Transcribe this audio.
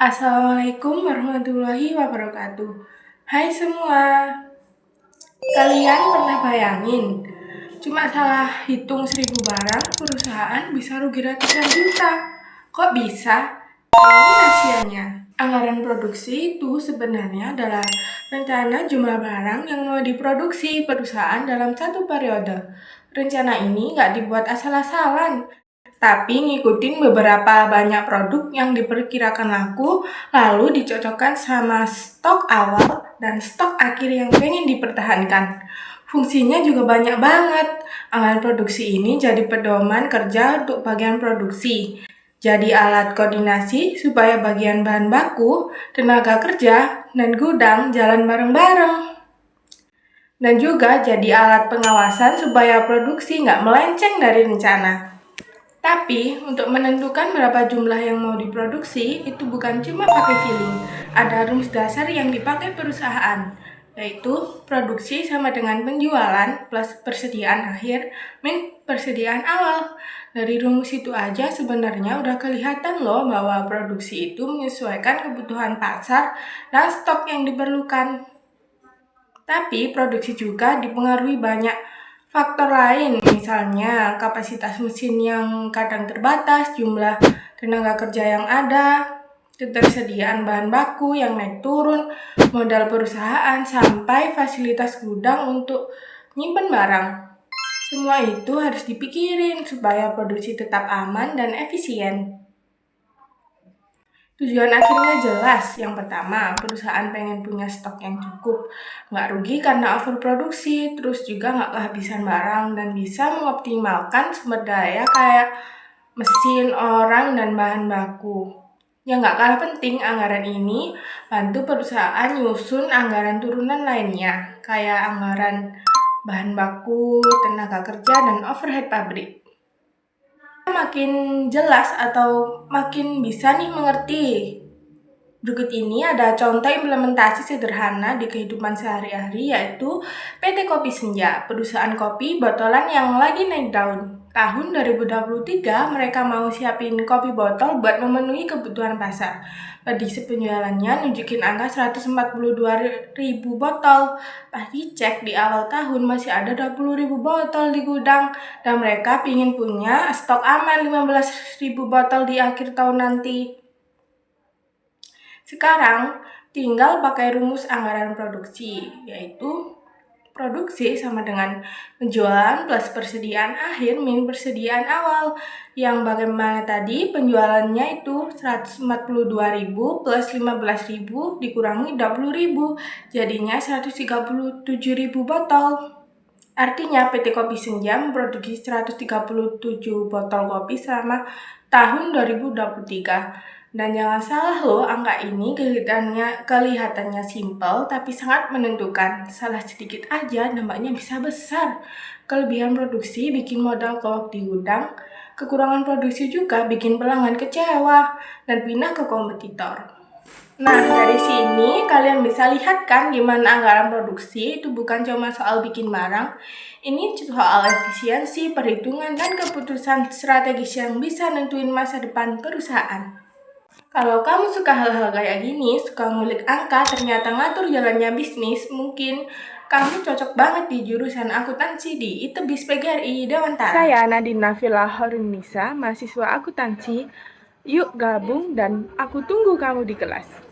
Assalamualaikum warahmatullahi wabarakatuh. Hai semua, kalian pernah bayangin cuma salah hitung 1000 barang perusahaan bisa rugi ratusan juta? Kok bisa? Ini rahasianya. Anggaran produksi itu sebenarnya adalah rencana jumlah barang yang mau diproduksi perusahaan dalam satu periode. Rencana ini nggak dibuat asal-asalan, tapi ngikutin beberapa banyak produk yang diperkirakan laku, lalu dicocokkan sama stok awal dan stok akhir yang pengen dipertahankan. Fungsinya juga banyak banget. Anggaran produksi ini jadi pedoman kerja untuk bagian produksi. Jadi alat koordinasi supaya bagian bahan baku, tenaga kerja, dan gudang jalan bareng-bareng. Dan juga jadi alat pengawasan supaya produksi nggak melenceng dari rencana. Tapi, untuk menentukan berapa jumlah yang mau diproduksi, itu bukan cuma pakai feeling. Ada rumus dasar yang dipakai perusahaan, yaitu produksi sama dengan penjualan plus persediaan akhir min persediaan awal. Dari rumus itu aja sebenarnya udah kelihatan loh bahwa produksi itu menyesuaikan kebutuhan pasar dan stok yang diperlukan. Tapi produksi juga dipengaruhi banyak faktor lain, misalnya kapasitas mesin yang kadang terbatas, jumlah tenaga kerja yang ada, ketersediaan bahan baku yang naik turun, modal perusahaan, sampai fasilitas gudang untuk nyimpen barang. Semua itu harus dipikirin supaya produksi tetap aman dan efisien. Tujuan akhirnya jelas. Yang pertama, perusahaan pengen punya stok yang cukup, nggak rugi karena overproduksi, terus juga nggak kehabisan barang, dan bisa mengoptimalkan sumber daya kayak mesin, orang, dan bahan baku. Yang nggak kalah penting, anggaran ini bantu perusahaan nyusun anggaran turunan lainnya, kayak anggaran bahan baku, tenaga kerja, dan overhead pabrik. Makin jelas atau makin bisa nih mengerti. Berikut ini ada contoh implementasi sederhana di kehidupan sehari-hari, yaitu PT Kopi Senja, perusahaan kopi botolan yang lagi naik daun. Tahun 2023 mereka mau siapin kopi botol buat memenuhi kebutuhan pasar. Prediksi penjualannya nunjukin angka 142.000 botol. Pas dicek di awal tahun masih ada 20.000 botol di gudang, dan mereka pingin punya stok aman 15.000 botol di akhir tahun nanti. Sekarang tinggal pakai rumus anggaran produksi, yaitu produksi sama dengan penjualan plus persediaan akhir min persediaan awal. Yang bagaimana tadi, penjualannya itu 142.000 plus 15.000 dikurangi 20.000, jadinya 137.000 botol. Artinya PT Kopi Senja memproduksi 137 botol kopi selama tahun 2023. Dan jangan salah loh, angka ini kelihatannya simpel tapi sangat menentukan. Salah sedikit aja dampaknya bisa besar. Kelebihan produksi bikin modal kelok di gudang, kekurangan produksi juga bikin pelanggan kecewa dan pindah ke kompetitor. Nah, dari sini kalian bisa lihat kan gimana anggaran produksi itu bukan cuma soal bikin barang. Ini soal efisiensi, perhitungan, dan keputusan strategis yang bisa nentuin masa depan perusahaan. Kalau kamu suka hal-hal kayak gini, suka ngulik angka, ternyata ngatur jalannya bisnis, mungkin kamu cocok banget di jurusan akuntansi di ITEBIS PGRI Dewantara. Saya Nadina Villa Horunisa, mahasiswa akuntansi. Yuk gabung dan aku tunggu kamu di kelas.